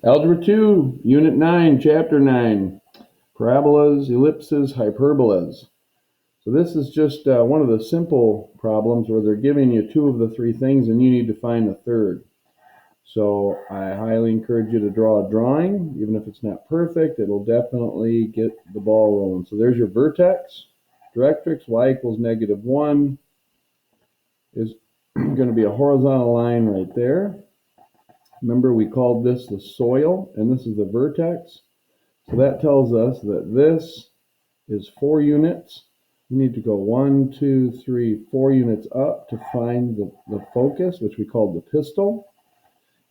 Algebra 2, Unit 9, Chapter 9, Parabolas, Ellipses, Hyperbolas. So this is just one of the simple problems where they're giving you two of the three things and you need to find the third. So I highly encourage you to draw a drawing. Even if it's not perfect, it'll definitely get the ball rolling. So there's your vertex. Directrix, y equals -1 is going to be a horizontal line right there. Remember, we called this the soil, and this is the vertex. So that tells us that this is 4 units. We need to go 1, 2, 3, 4 units up to find the focus, which we called the pistil.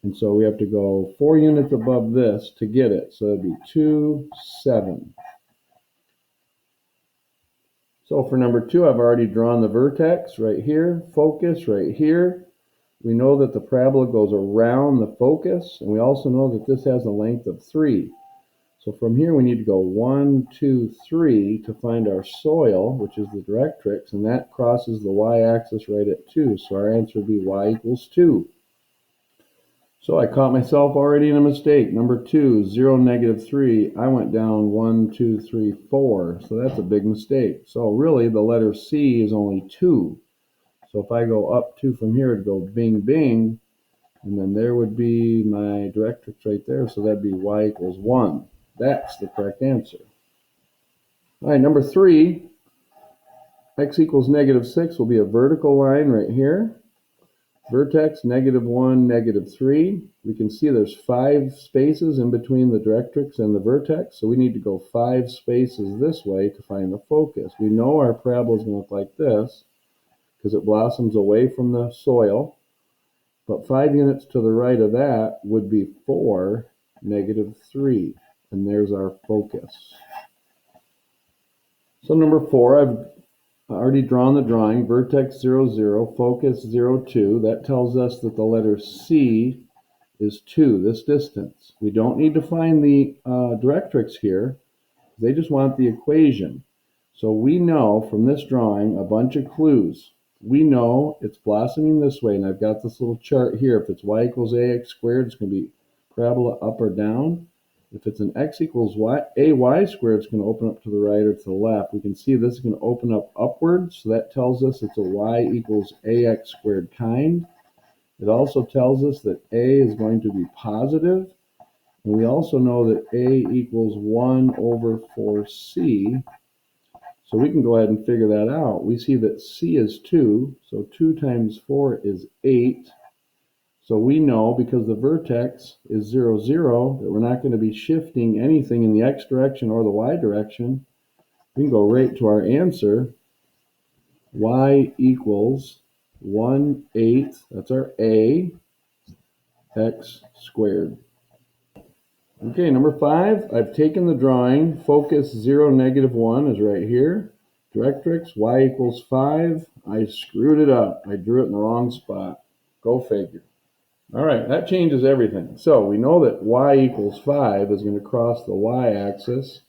And so we have to go 4 units above this to get it. So that'd be 2, 7. So for number 2, I've already drawn the vertex right here, focus right here. We know that the parabola goes around the focus, and we also know that this has a length of 3. So from here we need to go 1, 2, 3 to find our soil, which is the directrix, and that crosses the y-axis right at 2. So our answer would be y equals 2. So I caught myself already in a mistake. Number 2, 0, -3. I went down 1, 2, 3, 4. So that's a big mistake. So really the letter C is only 2. So if I go up 2 from here, it'd go bing, bing. And then there would be my directrix right there. So that'd be y equals 1. That's the correct answer. All right, number 3, x equals -6 will be a vertical line right here. Vertex, -1, -3. We can see there's 5 spaces in between the directrix and the vertex. So we need to go 5 spaces this way to find the focus. We know our parabola is going to look like this because it blossoms away from the soil. But 5 units to the right of that would be 4, -3. And there's our focus. So number 4, I've already drawn the drawing. Vertex 0, 0, focus 0, 2. That tells us that the letter C is 2, this distance. We don't need to find the directrix here. They just want the equation. So we know from this drawing a bunch of clues. We know it's blossoming this way, and I've got this little chart here. If it's y equals ax squared, it's going to be parabola up or down. If it's an x equals ay squared, it's going to open up to the right or to the left. We can see this is going to open up upwards, so that tells us it's a y equals ax squared kind. It also tells us that a is going to be positive, and we also know that a equals 1 over 4c. So we can go ahead and figure that out. We see that c is 2, so 2 times 4 is 8. So we know, because the vertex is 0, 0, that we're not going to be shifting anything in the x direction or the y direction. We can go right to our answer. Y equals 1/8, that's our a, x squared. Okay, number 5, I've taken the drawing. Focus 0, -1 is right here. Directrix, y equals 5. I screwed it up. I drew it in the wrong spot. Go figure. All right, that changes everything. So we know that y equals 5 is going to cross the y-axis,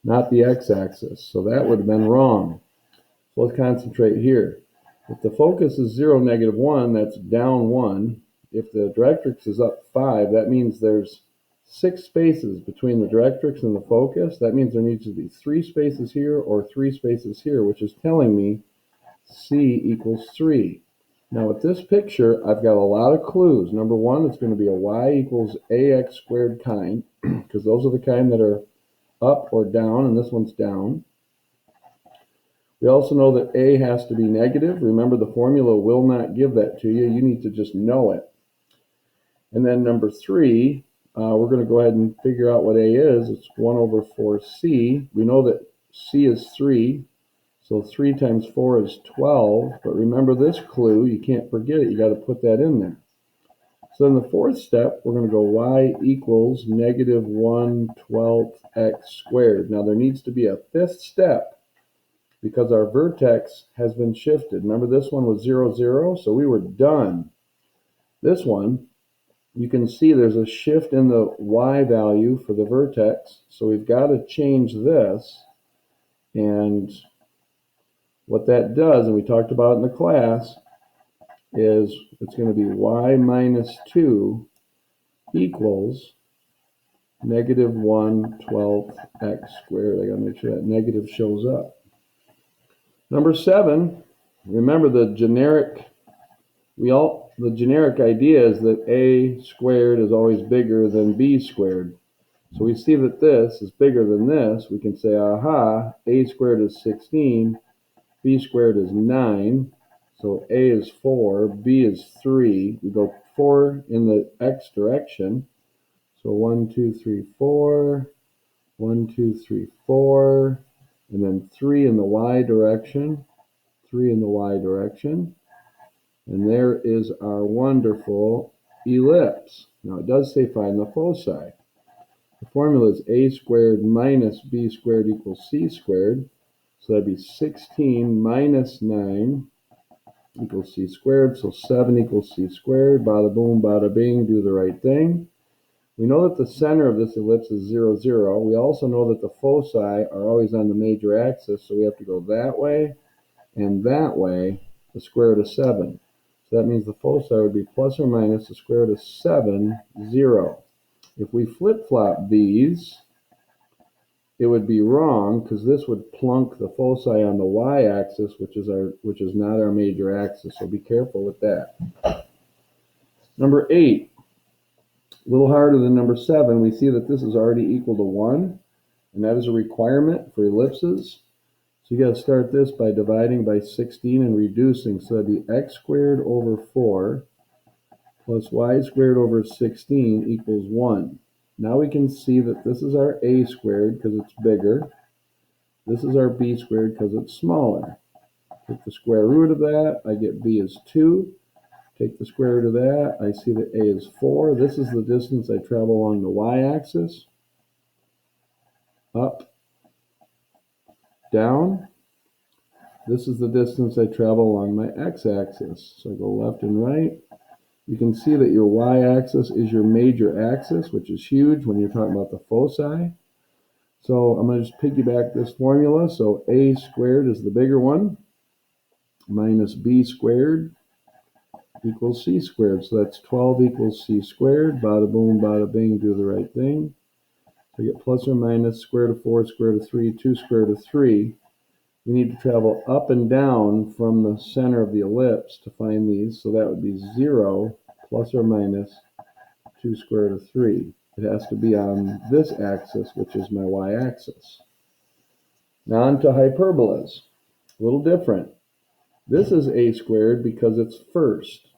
not the x-axis. So that would have been wrong. So let's concentrate here. If the focus is 0, -1, that's down 1. If the directrix is up 5, that means there's 6 spaces between the directrix and the focus. That means there needs to be 3 spaces here or 3 spaces here, which is telling me C equals 3. Now with this picture, I've got a lot of clues. Number 1, it's going to be a y equals ax squared kind, because those are the kind that are up or down, and this one's down. We also know that a has to be negative. Remember, the formula will not give that to you. You need to just know it. And then number 3, we're going to go ahead and figure out what a is. It's 1 over 4c. We know that c is 3. So 3 times 4 is 12, but remember this clue, you can't forget it, you got to put that in there. So in the 4th step, we're going to go y equals -1/12 x squared. Now there needs to be a 5th step because our vertex has been shifted. Remember this one was 0, 0, so we were done. This one, you can see there's a shift in the y value for the vertex, so we've got to change this, and what that does, and we talked about it in the class, is it's going to be y minus 2 equals negative 1/12 x squared. I gotta make sure that negative shows up. Number 7, remember the generic idea is that a squared is always bigger than b squared. So we see that this is bigger than this. We can say, aha, a squared is 16, b squared is 9. So a is 4, b is 3. We go 4 in the x direction. So 1, 2, 3, 4. 1, 2, 3, 4. And then 3 in the y direction. 3 in the y direction. And there is our wonderful ellipse. Now it does say find the foci. The formula is a squared minus b squared equals c squared. So that'd be 16 minus 9 equals c squared. So 7 equals c squared. Bada boom, bada bing, do the right thing. We know that the center of this ellipse is 0, 0. We also know that the foci are always on the major axis, so we have to go that way and that way, the square root of 7. So that means the foci would be plus or minus the square root of 7, 0. If we flip-flop these, it would be wrong because this would plunk the foci on the y-axis, which is not our major axis. So be careful with that. Number 8, a little harder than number 7. We see that this is already equal to 1, and that is a requirement for ellipses. So you got to start this by dividing by 16 and reducing. So that'd be x squared over 4 plus y squared over 16 equals 1. Now we can see that this is our a squared because it's bigger. This is our b squared because it's smaller. Take the square root of that. I get b is 2. Take the square root of that. I see that a is 4. This is the distance I travel along the y-axis. Up, down. This is the distance I travel along my x-axis. So I go left and right. You can see that your y-axis is your major axis, which is huge when you're talking about the foci. So I'm going to just piggyback this formula. So a squared is the bigger one, minus b squared equals c squared. So that's 12 equals c squared. Bada boom, bada bing, do the right thing. So I get plus or minus square root of 4, square root of 3, 2 square root of 3. We need to travel up and down from the center of the ellipse to find these. So that would be 0 plus or minus 2 square root of 3. It has to be on this axis, which is my y-axis. Now on to hyperbolas. A little different. This is a squared because it's first,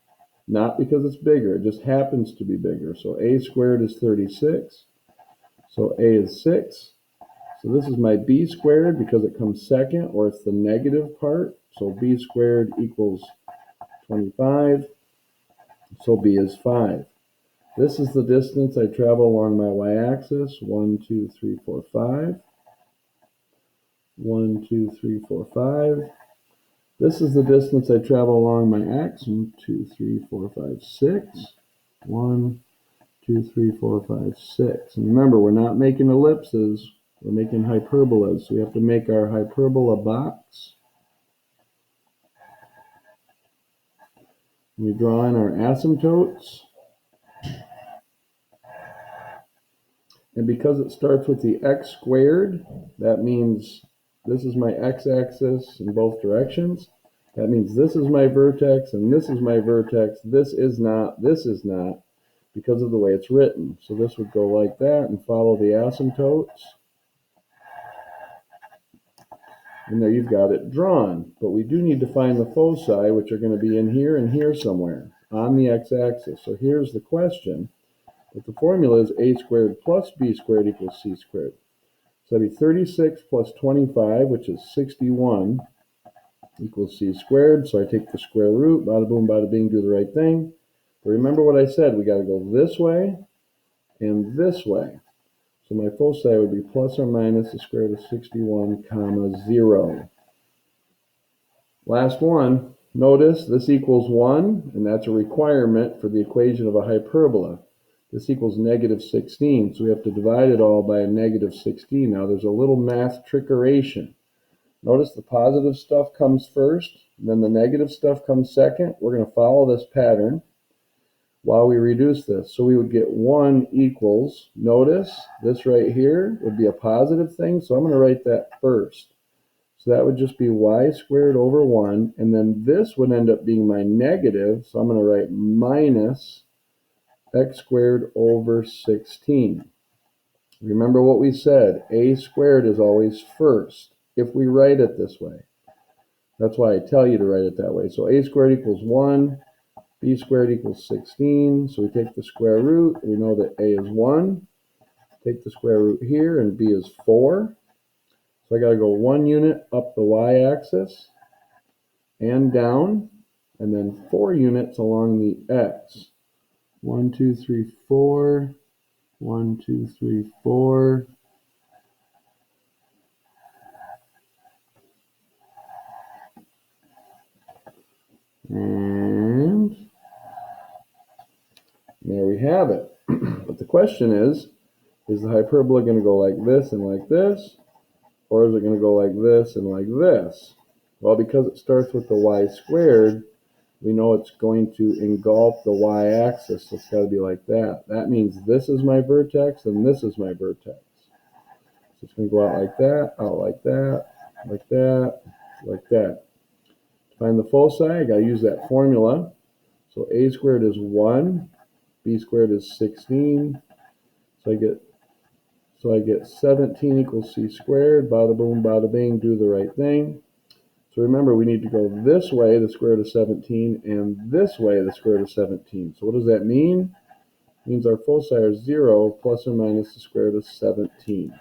not because it's bigger. It just happens to be bigger. So a squared is 36. So a is 6. So this is my b squared because it comes second, or it's the negative part. So b squared equals 25. So b is 5. This is the distance I travel along my y-axis. 1, 2, 3, 4, 5. 1, 2, 3, 4, 5. This is the distance I travel along my x. 1, 2, 3, 4, 5, 6. 1, 2, 3, 4, 5, 6. And remember, we're not making ellipses. We're making hyperbolas. So we have to make our hyperbola box. We draw in our asymptotes. And because it starts with the x squared, that means this is my x-axis in both directions. That means this is my vertex and this is my vertex. This is not, because of the way it's written. So this would go like that and follow the asymptotes. And there you've got it drawn. But we do need to find the foci, which are going to be in here and here somewhere on the x-axis. So here's the question. But the formula is a squared plus b squared equals c squared. So that'd be 36 plus 25, which is 61, equals c squared. So I take the square root, bada boom, bada bing, do the right thing. But remember what I said, we got to go this way and this way. So my foci would be plus or minus the square root of 61, comma 0. Last one, notice this equals 1, and that's a requirement for the equation of a hyperbola. This equals negative 16, so we have to divide it all by a negative 16. Now there's a little math trickeration. Notice the positive stuff comes first, then the negative stuff comes second. We're going to follow this pattern. while we reduce this. So we would get 1 equals, notice this right here would be a positive thing, so I'm going to write that first. So that would just be y squared over 1, and then this would end up being my negative, so I'm going to write minus x squared over 16. Remember what we said, a squared is always first, if we write it this way. That's why I tell you to write it that way. So a squared equals 1, b squared equals 16, so we take the square root, we know that a is 1, take the square root here, and b is 4. So I got to go 1 unit up the y-axis and down, and then 4 units along the x. 1, 2, 3, 4, 1, 2, 3, 4. And there we have it. But the question is the hyperbola going to go like this and like this? Or is it going to go like this and like this? Well, because it starts with the y squared, we know it's going to engulf the y-axis, so it's got to be like that. That means this is my vertex and this is my vertex. So it's going to go out like that, out like that, like that, like that. To find the foci, I got to use that formula. So a squared is 1, b squared is 16. So I get 17 equals c squared. Bada boom, bada bing, do the right thing. So remember, we need to go this way, the square root of 17, and this way, the square root of 17. So what does that mean? It means our foci are 0 plus or minus the square root of 17.